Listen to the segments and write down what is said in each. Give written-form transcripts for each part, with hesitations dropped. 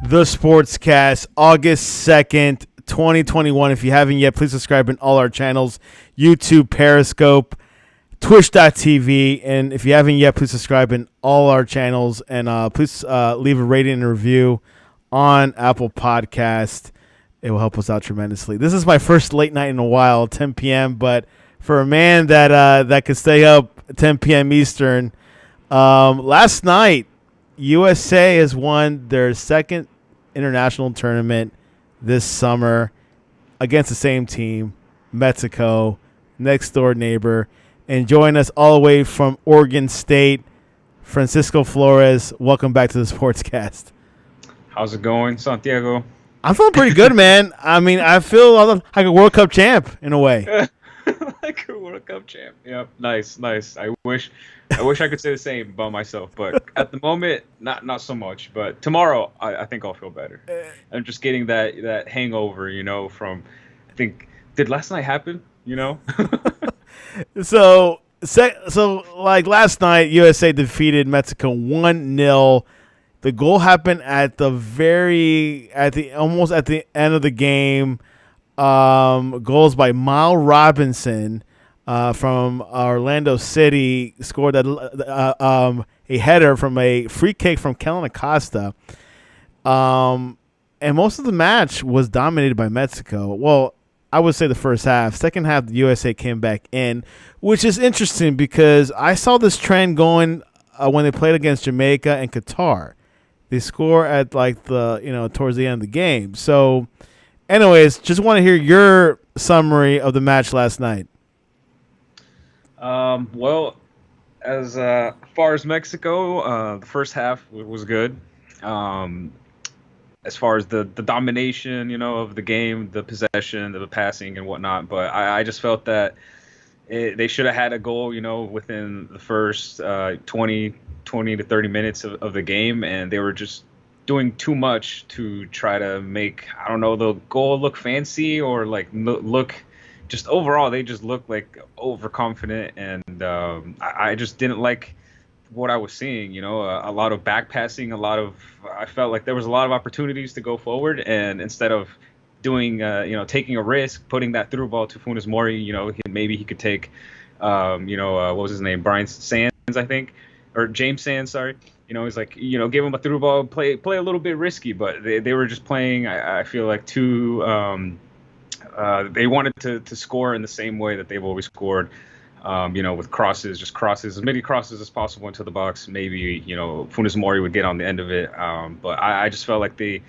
The Sportscast, August 2nd, 2021. If you haven't yet, please subscribe in all our channels, YouTube, Periscope, Twitch.tv. And if you haven't yet, please subscribe in all our channels. And please leave a rating and review on Apple Podcast. It will help us out tremendously. This is my first late night in a while, 10 p.m. But for a man that could stay up 10 p.m. Eastern, last night, USA has won their second international tournament this summer against the same team, Mexico, next door neighbor. And join us all the way from Oregon State, Francisco Flores. Welcome back to the Sportscast. How's it going, Santiago? I'm feeling pretty good, man. I mean, I feel like a World Cup champ in a way. Like a World Cup champ. Yep, nice. I wish I could say the same about myself, but at the moment, not so much. But tomorrow, I think I'll feel better. I'm just getting that hangover, from I think did last night happen, So like last night, USA defeated Mexico 1-0. The goal happened almost at the end of the game. Goals by Miles Robinson from Orlando City scored a header from a free kick from Kellen Acosta. And most of the match was dominated by Mexico. Well, I would say the first half. Second half, the USA came back in, which is interesting because I saw this trend going when they played against Jamaica and Qatar. They score at towards the end of the game. So, anyways, just want to hear your summary of the match last night. Well, as far as Mexico, the first half was good. As far as the domination, of the game, the possession, the passing and whatnot. But I just felt that they should have had a goal, within the first 20 to 30 minutes of the game. And they were just doing too much to try to make, the goal look fancy or look just overall. They just looked like overconfident. And I just didn't like what I was seeing, a lot of back passing, I felt like there was a lot of opportunities to go forward, and instead of doing, taking a risk, putting that through ball to Funes Mori, maybe he could take, what was his name, Brian Sands, I think, or James Sands, sorry. He's like, give him a through ball, play a little bit risky, but they were just playing, I feel like too, they wanted to score in the same way that they've always scored. With crosses, as many crosses as possible into the box. Maybe, Funes Mori would get on the end of it. But I just felt like they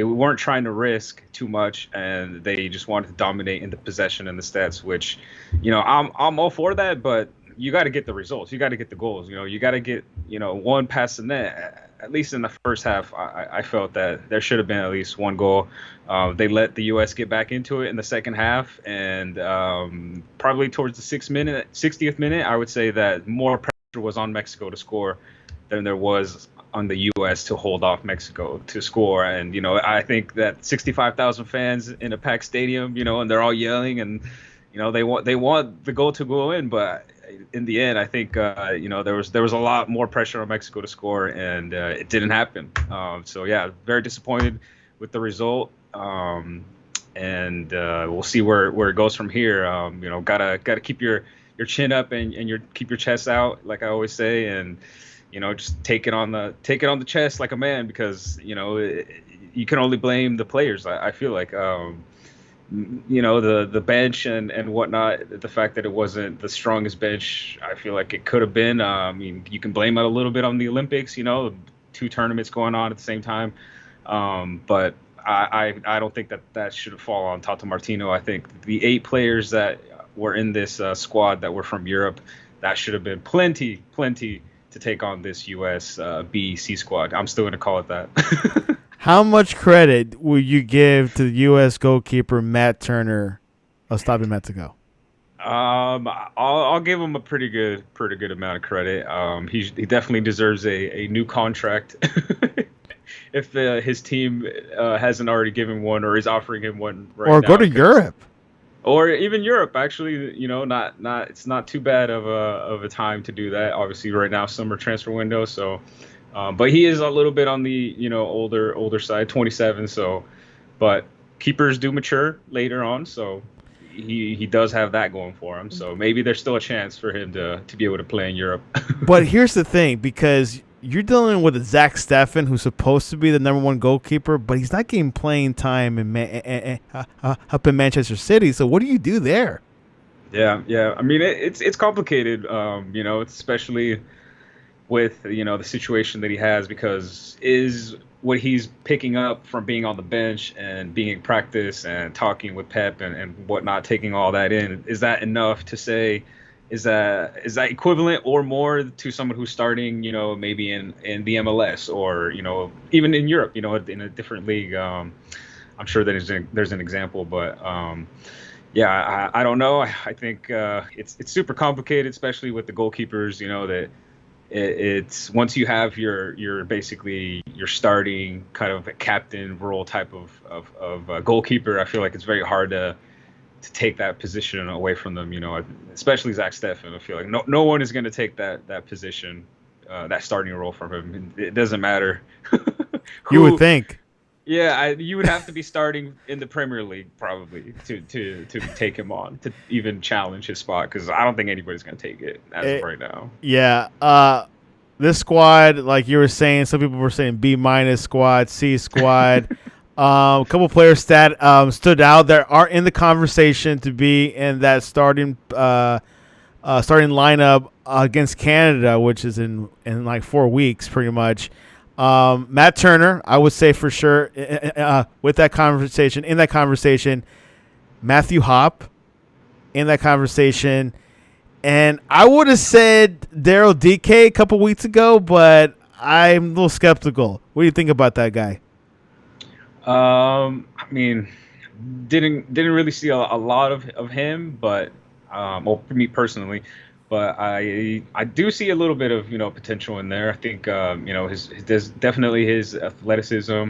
weren't trying to risk too much, and they just wanted to dominate in the possession and the stats, which, I'm all for that, but you got to get the results. You got to get the goals. You got to get, one past the net. At least in the first half, I felt that there should have been at least one goal. They let the U.S. get back into it in the second half, and probably towards the 60th minute, I would say that more pressure was on Mexico to score than there was on the U.S. to hold off Mexico to score. And, I think that 65,000 fans in a packed stadium, and they're all yelling, and, they want the goal to go in, but in the end, I think there was a lot more pressure on Mexico to score, and it didn't happen. So yeah, very disappointed with the result, and we'll see where it goes from here. Gotta keep your chin up and keep your chest out, like I always say, and just take it on the chest like a man, because you can only blame the players. I feel like. The bench and whatnot, the fact that it wasn't the strongest bench, I feel like it could have been. You can blame it a little bit on the Olympics, 2 tournaments going on at the same time. But I don't think that should fall on Tata Martino. I think the 8 players that were in this squad that were from Europe, that should have been plenty to take on this US B-C squad. I'm still going to call it that. How much credit will you give to the U.S. goalkeeper Matt Turner of stopping Mexico? I'll give him a pretty good amount of credit. He definitely deserves a new contract. If his team hasn't already given one or is offering him one right now. Or go to Europe. Or even Europe, actually, it's not too bad of a time to do that. Obviously, right now, summer transfer window, so But he is a little bit on the older side, 27. So, but keepers do mature later on, so he does have that going for him. So maybe there's still a chance for him to be able to play in Europe. But here's the thing, because you're dealing with a Zack Steffen who's supposed to be the number one goalkeeper, but he's not getting playing time up in Manchester City. So what do you do there? Yeah. I mean, it's complicated, it's especially with the situation that he has, because is what he's picking up from being on the bench and being in practice and talking with Pep and whatnot, taking all that in, is that enough to say, is that equivalent or more to someone who's starting, maybe in the MLS, or even in Europe, in a different league? I'm sure that there's an example, but yeah, I don't know. I think it's super complicated, especially with the goalkeepers. That it's once you have your basically your starting kind of a captain role type of goalkeeper, I feel like it's very hard to take that position away from them. Especially Zack Steffen. I feel like no one is going to take that position, that starting role from him. It doesn't matter. You would think. Yeah, you would have to be starting in the Premier League probably to take him on, to even challenge his spot, because I don't think anybody's going to take it as of right now. Yeah. This squad, like you were saying, some people were saying B- squad, C squad. A couple players that stood out there are in the conversation to be in that starting lineup against Canada, which is in like 4 weeks, pretty much. Matt Turner, I would say for sure, with that conversation, in that conversation, Matthew Hopp in that conversation, and I would have said Daryl Dike a couple weeks ago, but I'm a little skeptical. What do you think about that guy? I mean, didn't really see a lot of him, but well, for me personally. But I do see a little bit of potential in there. I think there's definitely his athleticism,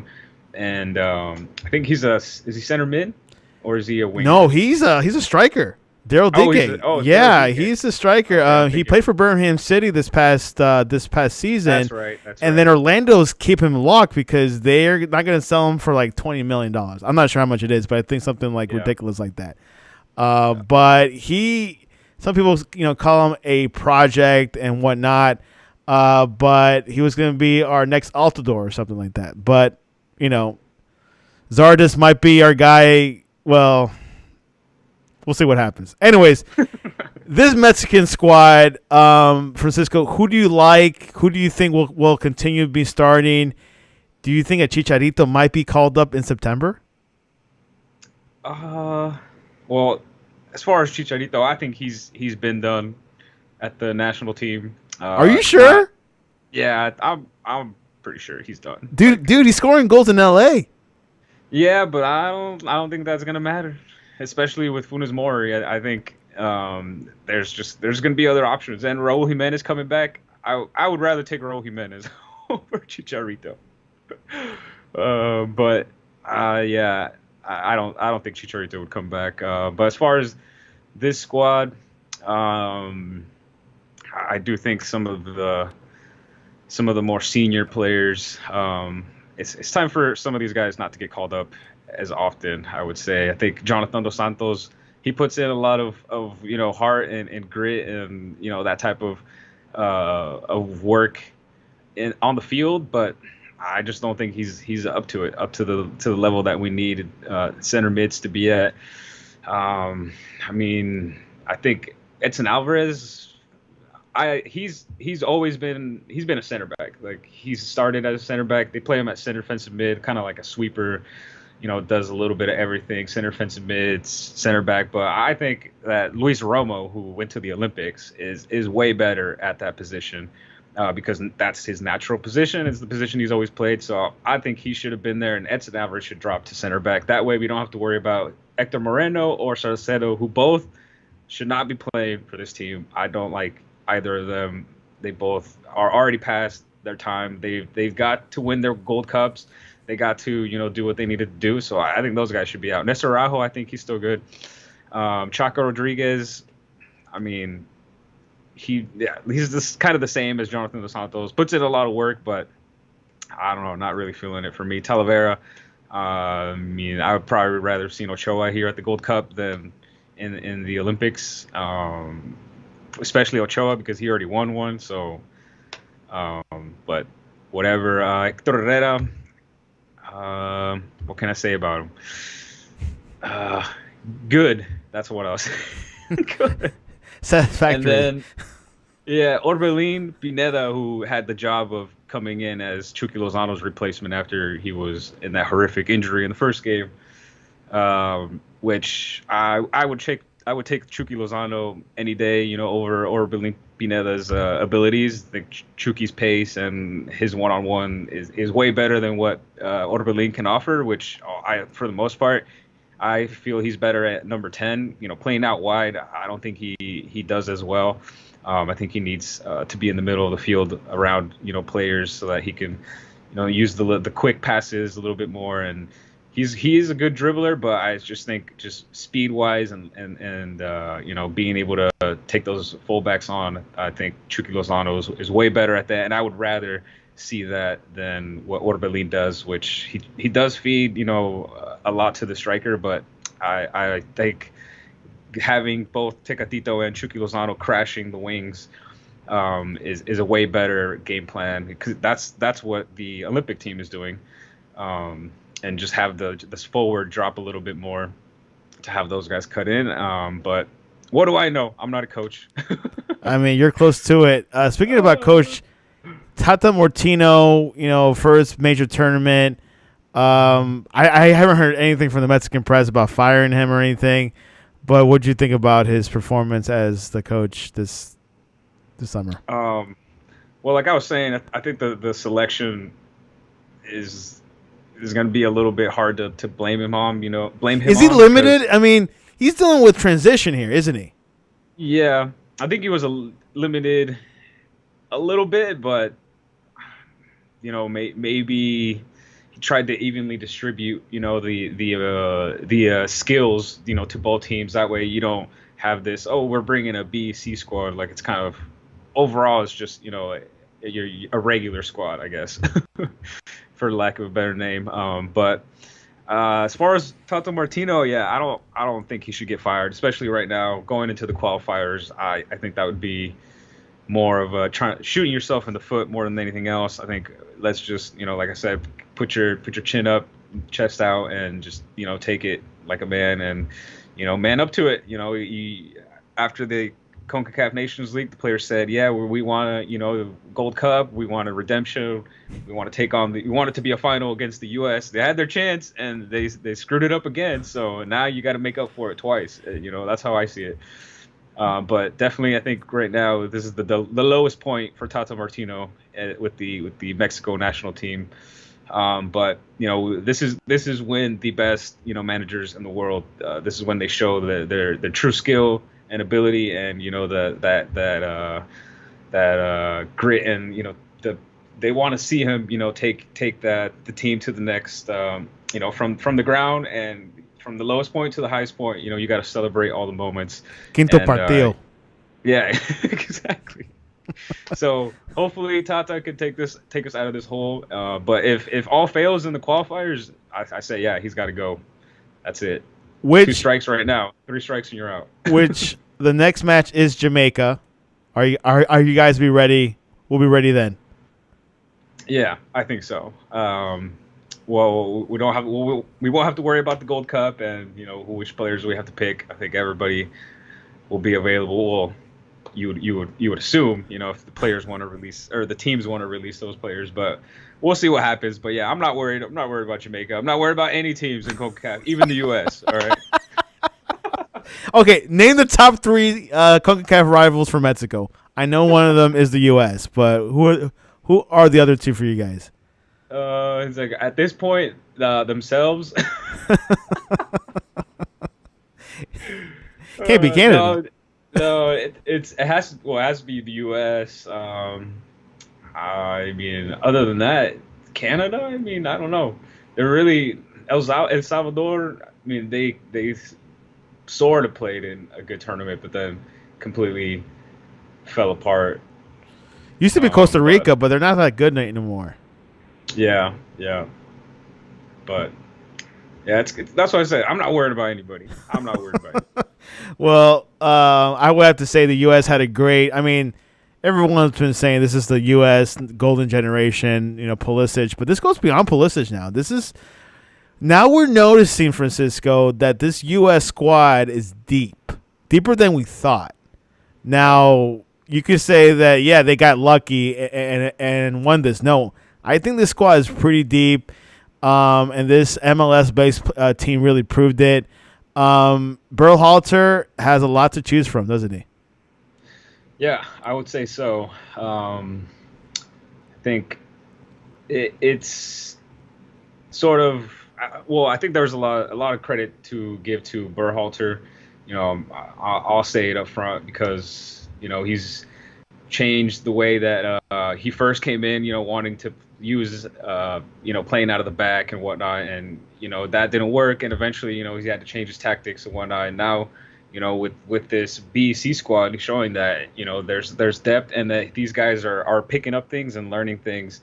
and I think is he center mid, or is he a winger? No, he's a striker. Daryl Dike. Yeah, he's a striker. He played for Birmingham City this past season. That's right. And then Orlando's keep him locked because they're not going to sell him for like $20 million. I'm not sure how much it is, but I think something like ridiculous like that. But some people, call him a project and whatnot. But he was going to be our next Altidore or something like that. But, Zardes might be our guy. Well, we'll see what happens. Anyways, this Mexican squad, Francisco, who do you like? Who do you think will continue to be starting? Do you think a Chicharito might be called up in September? Well, as far as Chicharito, I think he's been done at the national team. Are you sure? Yeah, I'm pretty sure he's done. Dude, he's scoring goals in LA. Yeah, but I don't think that's gonna matter, especially with Funes Mori. I think there's going to be other options, and Raul Jimenez coming back. I would rather take Raul Jimenez over Chicharito. But yeah, I don't think Chicharito would come back. But as far as this squad, I do think some of the more senior players. It's time for some of these guys not to get called up as often, I would say. I think Jonathan Dos Santos, he puts in a lot of heart and grit and that type of work on the field, but I just don't think he's up to it, up to the level that we need center mids to be at. I mean, I think Edson Alvarez, he's always been a center back. Like, he's started as a center back. They play him at center defensive mid, kind of like a sweeper. Does a little bit of everything, center defensive mid, center back. But I think that Luis Romo, who went to the Olympics, is way better at that position because that's his natural position. It's the position he's always played. So I think he should have been there, and Edson Alvarez should drop to center back. That way we don't have to worry about Hector Moreno or Salcedo, who both should not be playing for this team. I don't like either of them. They both are already past their time. They've got to win their Gold Cups. They got to, do what they needed to do. So I think those guys should be out. Nestor Araujo, I think he's still good. Chaco Rodriguez, I mean, he's just kind of the same as Jonathan Dos Santos. Puts in a lot of work, but I don't know, not really feeling it for me. Talavera, I mean, I would probably rather have seen Ochoa here at the Gold Cup than in the Olympics, especially Ochoa because he already won one. So, but whatever. Hector Herrera, what can I say about him? Uh, Good. That's what I was saying. Good. Satisfactory. And then, yeah, Orbelin Pineda, who had the job of coming in as Chucky Lozano's replacement after he was in that horrific injury in the first game, which I would take Chucky Lozano any day, over Orbelin Pineda's abilities. I think Chucky's pace and his one-on-one is way better than what Orbelin can offer, which for the most part, I feel he's better at number 10. Playing out wide, I don't think he does as well. I think he needs to be in the middle of the field around players so that he can use the quick passes a little bit more. And he is a good dribbler, but I just think just speed wise and being able to take those fullbacks on, I think Chucky Lozano is way better at that, and I would rather see that than what Orbelin does, which he does feed a lot to the striker, but I think having both Tecatito and Chucky Lozano crashing the wings is a way better game plan, because that's what the Olympic team is doing, and just have this forward drop a little bit more to have those guys cut in. But what do I know? I'm not a coach. I mean, you're close to it. Speaking about coach, Tata Martino, first major tournament. I haven't heard anything from the Mexican press about firing him or anything. But what do you think about his performance as the coach this summer? Well, like I was saying, I think the selection is going to be a little bit hard to blame him on. Blame him. Is he limited? I mean, he's dealing with transition here, isn't he? Yeah, I think he was limited a little bit, but maybe he tried to evenly distribute, the skills, to both teams. That way, you don't have this. Oh, we're bringing a B, C squad. Like, it's kind of overall, it's just a regular squad, I guess, for lack of a better name. But as far as Tata Martino, yeah, I don't think he should get fired, especially right now going into the qualifiers. I think that would be more of a shooting yourself in the foot more than anything else. I think let's just, like I said, put your chin up, chest out, and just, take it like a man, and, man up to it. After the CONCACAF Nations League, the players said, yeah, we want to, Gold Cup, we want a redemption, we want to we want it to be a final against the U.S. They had their chance, and they screwed it up again. So now you got to make up for it twice. That's how I see it. But definitely, I think right now this is the lowest point for Tata Martino with the Mexico national team. But this is when the best managers in the world. This is when they show their true skill and ability, and that grit, and they want to see him take the team to the next from the ground, and from the lowest point to the highest point. You got to celebrate all the moments. Quinto partido. Yeah, exactly. So hopefully Tata can take us out of this hole. But if all fails in the qualifiers, I say, yeah, he's got to go. That's it. 2 strikes right now. 3 strikes and you're out. Which the next match is Jamaica. Are you guys be ready? We'll be ready then. Yeah, I think so. Well, we won't have to worry about the Gold Cup and which players we have to pick. I think everybody will be available. Well, you would assume if the players want to release, or the teams want to release those players, but we'll see what happens. But yeah, I'm not worried about Jamaica. I'm not worried about any teams in CONCACAF, even the U.S. All right. Okay, name the top 3 CONCACAF rivals for Mexico. I know one of them is the U.S., but who are the other 2 for you guys? It's like at this point, themselves. Can't be Canada. No, it has to be the U.S. I mean, other than that, Canada. I mean, I don't know. They're really El Salvador. I mean, they sort of played in a good tournament, but then completely fell apart. Used to be Costa Rica, but they're not that good anymore. Yeah, yeah, but yeah, that's what I said. I'm not worried about anybody. I'm not worried about anybody. Well, I would have to say the U.S. had a great. I mean, everyone's been saying this is the U.S. golden generation, Pulisic, but this goes beyond Pulisic now. This is now we're noticing, Francisco, that this U.S. squad is deep, deeper than we thought. Now you could say that yeah, they got lucky and won this. No, I think this squad is pretty deep, and this MLS based team really proved it. Berhalter has a lot to choose from, doesn't he? Yeah, I would say so. I think it's sort of well. I think there's a lot of credit to give to Berhalter. I'll say it up front because he's changed the way that he first came in. Wanting to use playing out of the back and whatnot, and that didn't work, and eventually he had to change his tactics and whatnot, and now with this BC squad showing that there's depth and that these guys are picking up things and learning things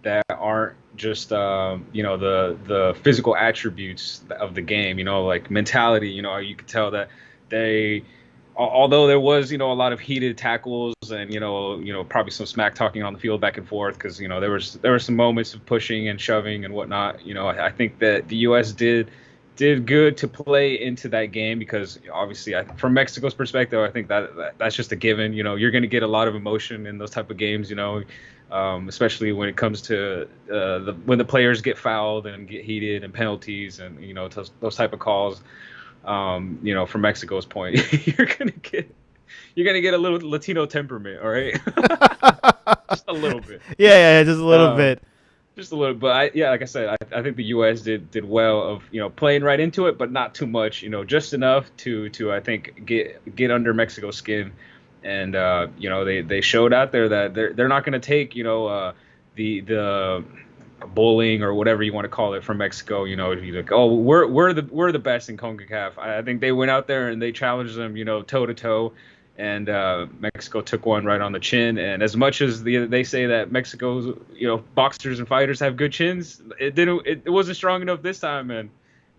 that aren't just the physical attributes of the game, like mentality. You could tell that they, although there was a lot of heated tackles and probably some smack talking on the field back and forth because there were some moments of pushing and shoving and whatnot. I think that the U.S. did good to play into that game because obviously from Mexico's perspective, I think that's just a given. You're going to get a lot of emotion in those type of games. Especially when it comes to when the players get fouled and get heated and penalties and those type of calls. From Mexico's point, you're gonna get a little Latino temperament, all right? Just a little bit. Yeah, just a little bit. Just a little, but like I said, I think the U.S. did well of playing right into it, but not too much, just enough to I think get under Mexico's skin, and they showed out there that they're not going to take the bullying or whatever you want to call it from Mexico. Like, oh, we're the best in CONCACAF. I think they went out there and they challenged them, toe to toe. And Mexico took one right on the chin. And as much as they say that Mexico's, boxers and fighters have good chins, it wasn't strong enough this time, and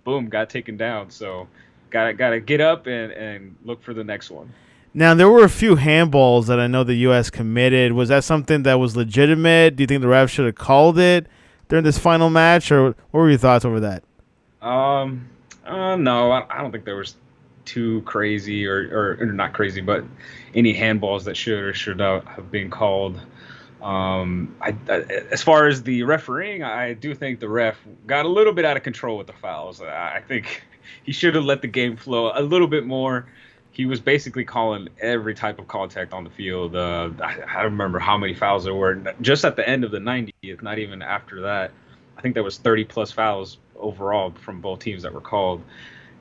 boom, got taken down. So gotta get up and look for the next one. Now there were a few handballs that I know the U.S. committed. Was that something that was legitimate? Do you think the ref should have called it during this final match, or what were your thoughts over that? No, I don't think there was too crazy or not crazy, but any handballs that should or should not have been called. As far as the refereeing, I do think the ref got a little bit out of control with the fouls. I think he should have let the game flow a little bit more. He was basically calling every type of contact on the field. I don't remember how many fouls there were just at the end of the 90th, not even after that. I think there was 30 plus fouls overall from both teams that were called.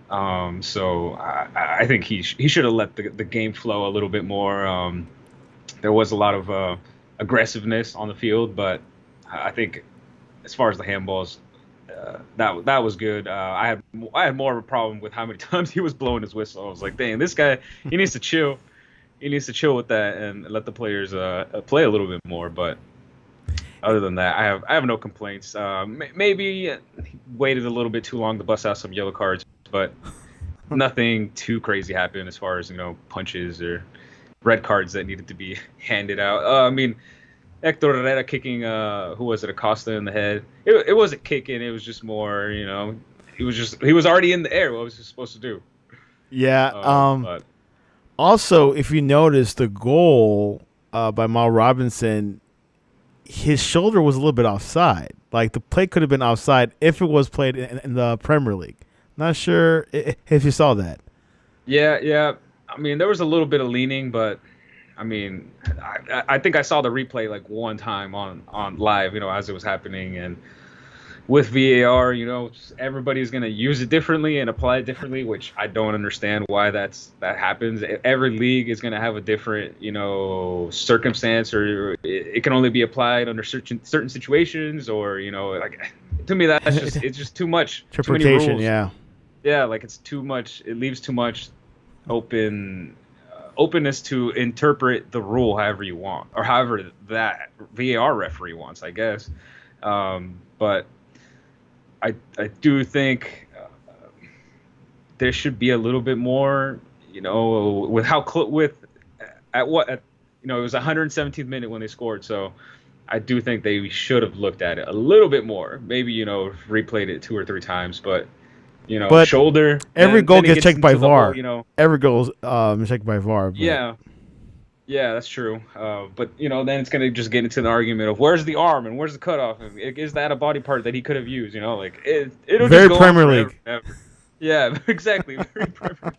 So I think he should have let the game flow a little bit more. There was a lot of aggressiveness on the field, but I think as far as the handballs, that was good. I had more of a problem with how many times he was blowing his whistle. I was like, dang, this guy, he needs to chill. He needs to chill with that and let the players play a little bit more. But other than that, I have no complaints. Maybe he waited a little bit too long to bust out some yellow cards, but nothing too crazy happened as far as punches or red cards that needed to be handed out. I mean, Hector Herrera kicking who was it, Acosta in the head. It wasn't kicking. It was just more he was already in the air. What was he supposed to do? Yeah. But. Also, if you notice the goal by Mal Robinson, his shoulder was a little bit offside. Like the play could have been offside if it was played in the Premier League. Not sure if you saw that. Yeah. I mean, there was a little bit of leaning, but I mean, I think I saw the replay like one time on live, as it was happening. And with VAR, everybody's going to use it differently and apply it differently, which I don't understand why that happens. Every league is going to have a different, circumstance, or it can only be applied under certain situations, or, like, to me, it's just too much. Interpretation, too many rules. Yeah. Yeah, like it's too much. It leaves too much openness to interpret the rule however you want, or however that VAR referee wants, I guess. But I do think there should be a little bit more, with how at what at, it was 117th minute when they scored, so I do think they should have looked at it a little bit more. Maybe replayed it 2 or 3 times, but But shoulder. every goal then it gets checked by into the VAR. whole. Every goal is checked by VAR. But. Yeah, yeah, that's true. But then it's gonna just get into the argument of where's the arm and where's the cutoff? And is that a body part that he could have used? Like it'll Very just go Premier on League. forever and ever. Yeah, exactly. Very Premier League.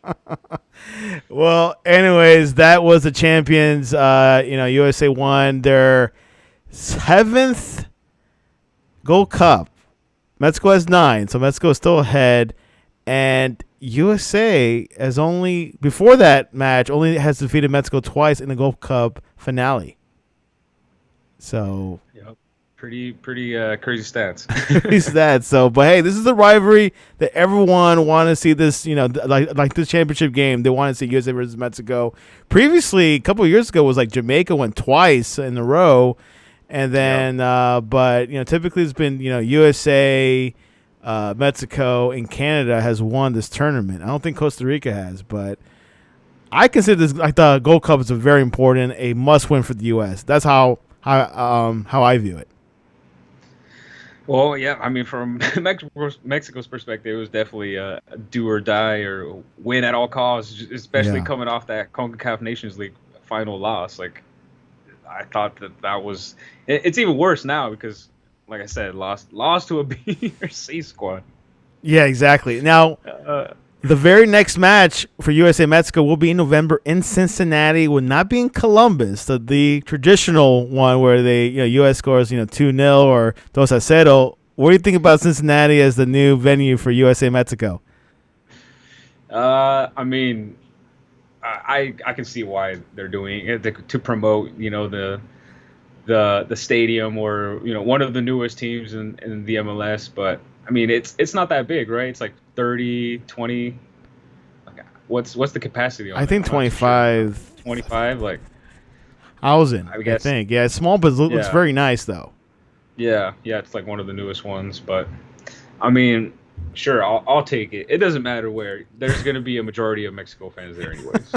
Well, anyways, that was the champions. USA won their 7th Gold Cup. Mexico has 9, so Mexico is still ahead. And USA before that match, only has defeated Mexico twice in the Gold Cup finale. So, Yep. Pretty crazy stats. But hey, this is a rivalry that everyone want to see. This, like this championship game, they want to see USA versus Mexico. Previously, a couple of years ago, was like Jamaica went twice in a row, and then, but typically it's been USA. Mexico and Canada has won this tournament. I don't think Costa Rica has, but I consider this like the Gold Cup is a must-win for the U.S. That's how I view it. Well, yeah, I mean, from Mexico's perspective, it was definitely a do or die or win at all costs, especially coming off that CONCACAF Nations League final loss. Like, I thought that was it's even worse now because, like I said, lost to a B or C squad. Yeah, exactly. Now, the very next match for USA Mexico will be in November in Cincinnati. Will not be in Columbus, the traditional one where US scores 2-0 or 2-0. What do you think about Cincinnati as the new venue for USA Mexico? I mean, I can see why they're doing it to promote the stadium or one of the newest teams in the MLS, but I mean it's not that big, right? It's like 30, 20. Like, what's the capacity on I think 25. Sure. 25, like thousand. I guess. I think. Yeah, it's small, but it looks very nice though. Yeah, it's like one of the newest ones, but I mean, sure, I'll take it. It doesn't matter where. There's going to be a majority of Mexico fans there anyways.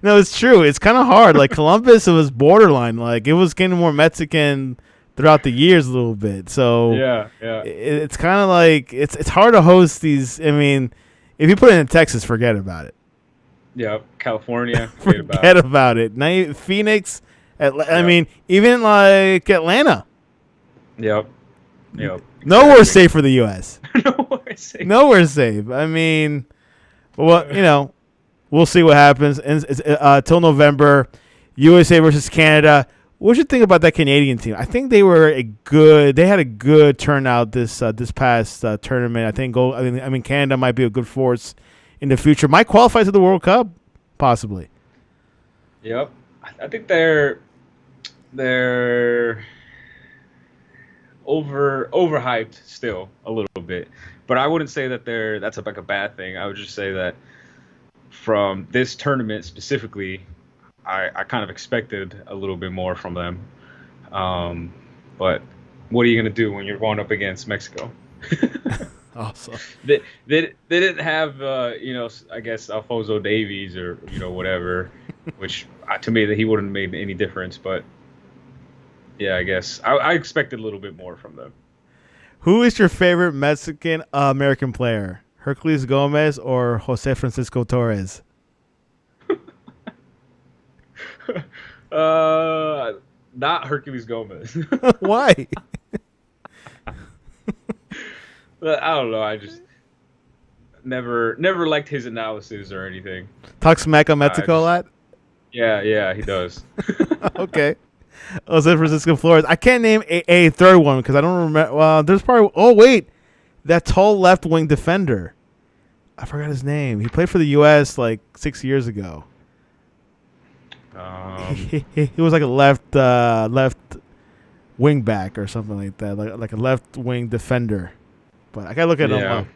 No, it's true. It's kind of hard. Like Columbus, it was borderline. Like it was getting more Mexican throughout the years a little bit. So yeah. It's kind of like it's hard to host these. I mean, if you put it in Texas, forget about it. Yeah, California, forget about it. Now Phoenix, I mean, even like Atlanta. Yep. Exactly. Nowhere safe for the U.S. Nowhere safe. I mean, well, we'll see what happens. Till November, USA versus Canada. What do you think about that Canadian team? I think they had a good turnout this past tournament. I mean, Canada might be a good force in the future. Might qualify to the World Cup, possibly. Yep, I think they're overhyped still a little bit, but I wouldn't say that that's like a bad thing. I would just say that from this tournament specifically, I kind of expected a little bit more from them. But what are you going to do when you're going up against Mexico? Awesome. They didn't have, I guess Alphonso Davies or, whatever, which to me that he wouldn't have made any difference. But yeah, I guess I expected a little bit more from them. Who is your favorite Mexican American player? Herculez Gomez or Jose Francisco Torres? Not Herculez Gomez. Why? I don't know. I just never liked his analysis or anything. Talk smack on Mexico a lot? Yeah, he does. Okay. Jose Francisco Flores. I can't name a third one because I don't remember. Well, there's probably. Oh wait, that tall left wing defender. I forgot his name. He played for the U.S. like 6 years ago. He was like a left wing back or something like that, like a left wing defender. But I gotta look at him up.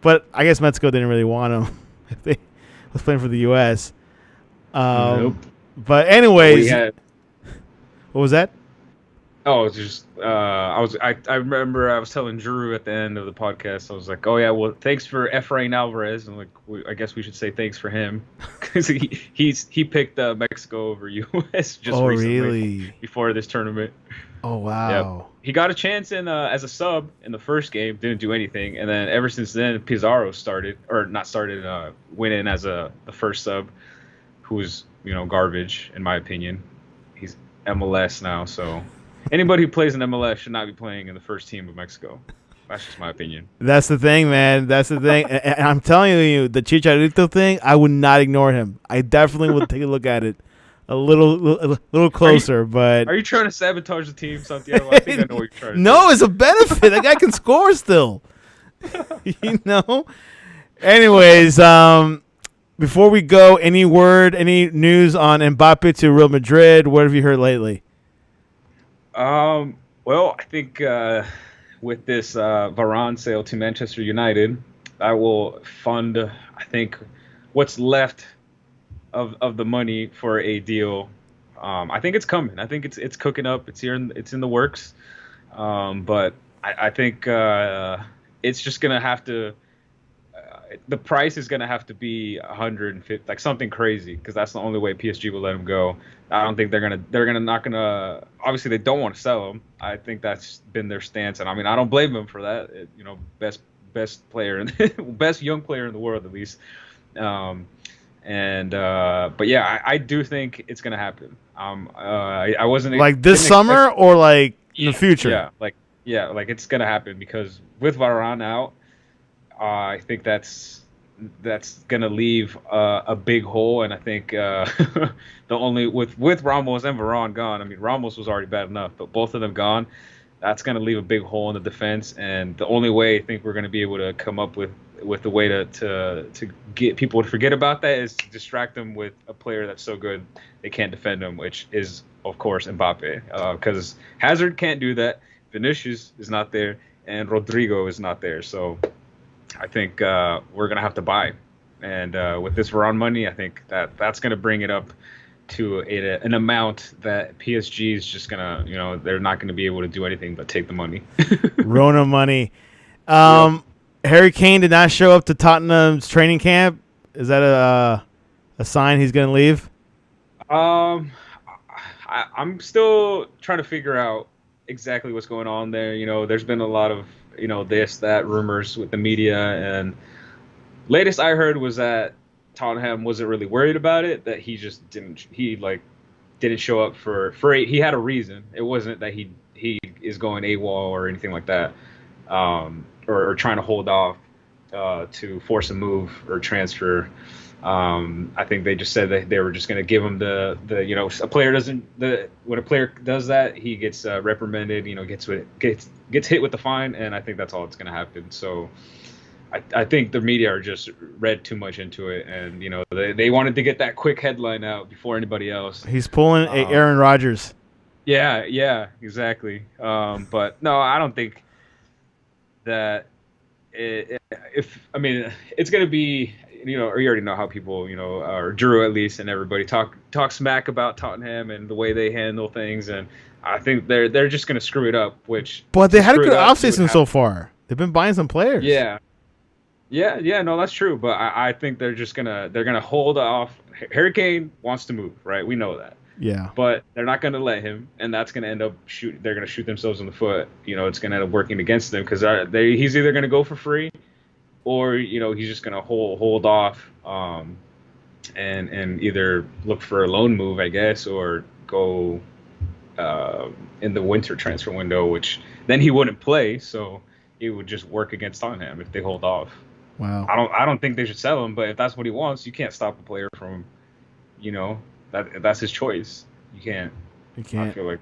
But I guess Mexico didn't really want him if they was playing for the U.S. Nope. But anyways, what was that? Oh, it's just I remember I was telling Drew at the end of the podcast. I was like, oh yeah, well thanks for Efrain Alvarez. I'm like, I guess we should say thanks for him because he picked Mexico over U.S. just Oh, recently really? before this tournament. Oh, Yep. wow. He got a chance in as a sub in the first game, didn't do anything, and then ever since then Pizarro went in as the first sub, who's garbage in my opinion. He's MLS now, so anybody who plays in MLS should not be playing in the first team of Mexico. That's just my opinion. That's the thing, man. That's the thing. And I'm telling you, the Chicharito thing, I would not ignore him. I definitely would take a look at it a little closer. But Are you trying to sabotage the team, Santiago? I think I know what you're trying to do. no, it's a benefit. That guy can score still. you know. Anyways, before we go, any news on Mbappe to Real Madrid? What have you heard lately? Well, I think with this Varane sale to Manchester United, I will fund, I think, what's left of the money for a deal. I think it's coming. I think it's cooking up. It's here. It's in the works. But I think it's just gonna have to. The price is gonna have to be 150, like something crazy, because that's the only way PSG will let him go. I don't think they're not gonna. Obviously, they don't want to sell him. I think that's been their stance, and I mean, I don't blame them for that. Best player and best young player in the world, at least. But yeah, I do think it's gonna happen. I wasn't like this summer or like in the future. Like it's gonna happen because with Varane out, I think that's gonna leave a big hole, and I think the only with Ramos and Varane gone. I mean, Ramos was already bad enough, but both of them gone, that's gonna leave a big hole in the defense. And the only way I think we're gonna be able to come up with the way to get people to forget about that is to distract them with a player that's so good they can't defend him, which is of course Mbappe, because Hazard can't do that, Vinicius is not there, and Rodrigo is not there. So I think we're gonna have to buy, and with this Varane money, I think that's gonna bring it up to an amount that PSG is just gonna, they're not gonna be able to do anything but take the money. Rona money. Yep. Harry Kane did not show up to Tottenham's training camp. Is that a sign he's gonna leave? I'm still trying to figure out exactly what's going on there. There's been a lot of that rumors with the media, and latest I heard was that Tottenham wasn't really worried about it, that he just didn't show up for he had a reason. It wasn't that he is going AWOL or anything like that, or trying to hold off to force a move or transfer. I think they just said that they were just going to give him a player when a player does that, he gets reprimanded, gets hit with the fine, and I think that's all that's going to happen. So I think the media are just read too much into it, and they wanted to get that quick headline out before anybody else. He's pulling a Aaron Rodgers. Yeah, exactly. But no, I don't think that it's going to be. You already know how people, or Drew at least, and everybody talk smack about Tottenham and the way they handle things, and I think they're just gonna screw it up. But they had a good offseason so far. They've been buying some players. Yeah, no, that's true. But I think they're gonna hold off. Harry Kane wants to move, right? We know that. Yeah. But they're not gonna let him, and that's gonna end up they're gonna shoot themselves in the foot. It's gonna end up working against them because he's either gonna go for free, or he's just gonna hold off, and either look for a loan move, I guess, or go in the winter transfer window, which then he wouldn't play, so it would just work against Tottenham if they hold off. Wow. I don't think they should sell him, but if that's what he wants, you can't stop a player from, that's his choice. You can't. I feel like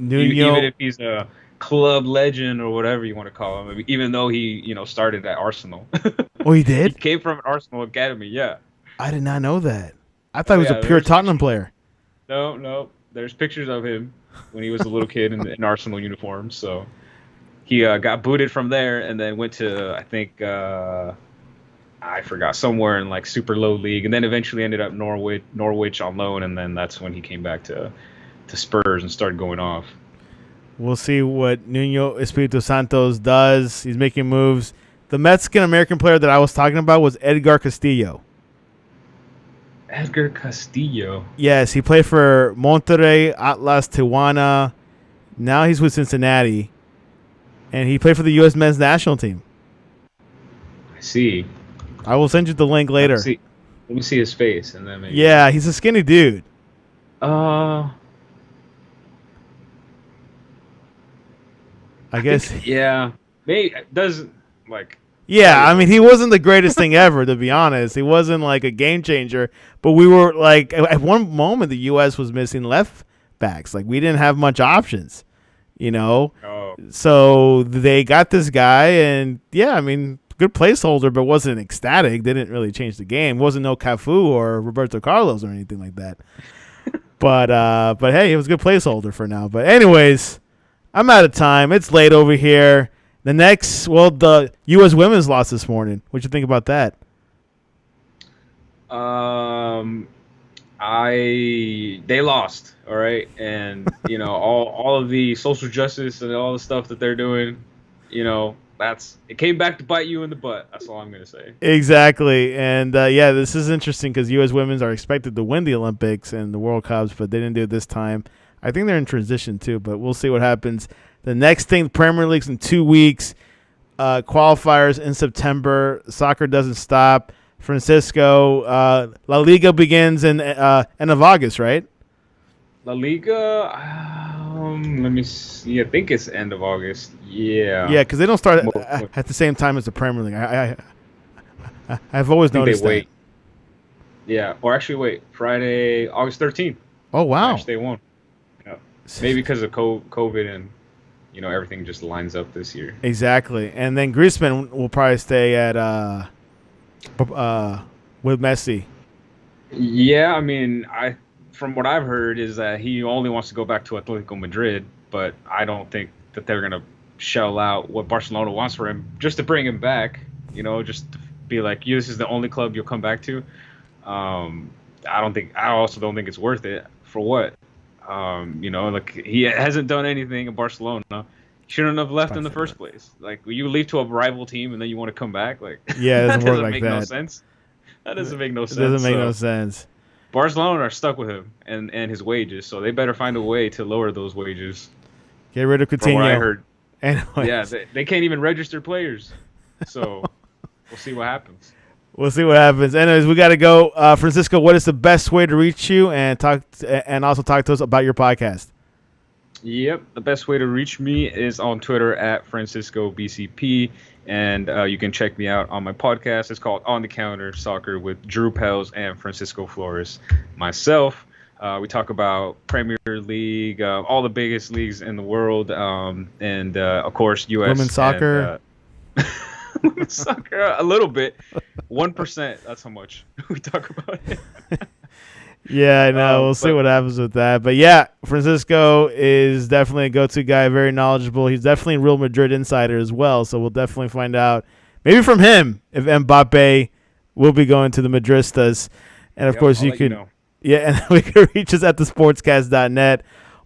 even if he's a club legend or whatever you want to call him, even though he started at Arsenal. Oh, he did? He came from an Arsenal academy. Yeah, I did not know that. I thought he was a pure Tottenham player. No, there's pictures of him when he was a little kid in Arsenal uniform. So he got booted from there and then went to, I think, I forgot, somewhere in like super low league, and then eventually ended up Norwich on loan, and then that's when he came back to Spurs and started going off. We'll see what Nuno Espirito Santos does. He's making moves. The Mexican-American player that I was talking about was Edgar Castillo. Edgar Castillo. Yes, he played for Monterrey, Atlas, Tijuana. Now he's with Cincinnati. And he played for the U.S. men's national team. I see. I will send you the link later. Let me see his face, and then maybe. Yeah, he's a skinny dude. I guess. Yeah. Maybe doesn't like. Yeah, I mean, he wasn't the greatest thing ever, to be honest. He wasn't like a game changer. But we were like, at one moment, the U.S. was missing left backs. Like, we didn't have much options, you know? Oh. So they got this guy, and yeah, I mean, good placeholder, but wasn't ecstatic. Didn't really change the game. Wasn't no Cafu or Roberto Carlos or anything like that. But hey, it was a good placeholder for now. But anyways, I'm out of time. It's late over here. The U.S. women's lost this morning. What'd you think about that? They lost, all right, and you know all of the social justice and all the stuff that they're doing, you know, it came back to bite you in the butt. That's all I'm gonna say. Exactly, and yeah, this is interesting because U.S. women's are expected to win the Olympics and the World Cups, but they didn't do it this time. I think they're in transition too, but we'll see what happens. The next thing, the Premier League's in 2 weeks. Qualifiers in September. Soccer doesn't stop. Francisco, La Liga begins in end of August, right? La Liga, let me see. I think it's end of August. Yeah. Yeah, because they don't start at the same time as the Premier League. I've always noticed they wait. Yeah, or actually wait. Friday, August 13th. Oh, wow. They won't. Yeah. Maybe because of COVID and, you know, everything just lines up this year. Exactly. And then Griezmann will probably stay at with Messi. Yeah, I mean, from what I've heard is that he only wants to go back to Atletico Madrid, but I don't think that they're gonna shell out what Barcelona wants for him just to bring him back. You know, just to be like, this is the only club you'll come back to. I also don't think it's worth it. For what? You know, like he hasn't done anything in Barcelona. Shouldn't have left in the first place. Like, you leave to a rival team and then you want to come back. Like, yeah, it that doesn't make no sense. That doesn't make no sense. It doesn't make no sense. Barcelona are stuck with him and his wages, so they better find a way to lower those wages. Get rid of Coutinho. From what I heard. Anyways. Yeah, they can't even register players. So we'll see what happens. We'll see what happens. Anyways, we got to go. Francisco, what is the best way to reach you and also talk to us about your podcast? Yep, the best way to reach me is on Twitter at FranciscoBCP, and you can check me out on my podcast. It's called On the Counter Soccer with Drew Pels and Francisco Flores. Myself, we talk about Premier League, all the biggest leagues in the world, and of course U.S. Women's soccer. Women's soccer, a little bit, 1%. That's how much we talk about it. Yeah, I know. We'll see what happens with that. But yeah, Francisco is definitely a go-to guy, very knowledgeable. He's definitely a Real Madrid insider as well, so we'll definitely find out, maybe from him, if Mbappe will be going to the Madristas. And of course, you can, and we can reach us at thesportscast.net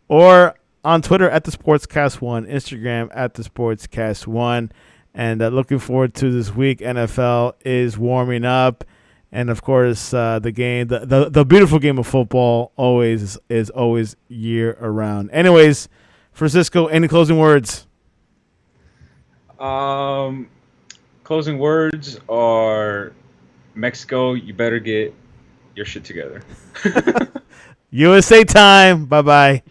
or on Twitter at thesportscast1, Instagram at thesportscast1. And looking forward to this week. NFL is warming up. And, of course, the game, the beautiful game of football is always year around. Anyways, Francisco, any closing words? Closing words are, Mexico, you better get your shit together. USA time. Bye-bye.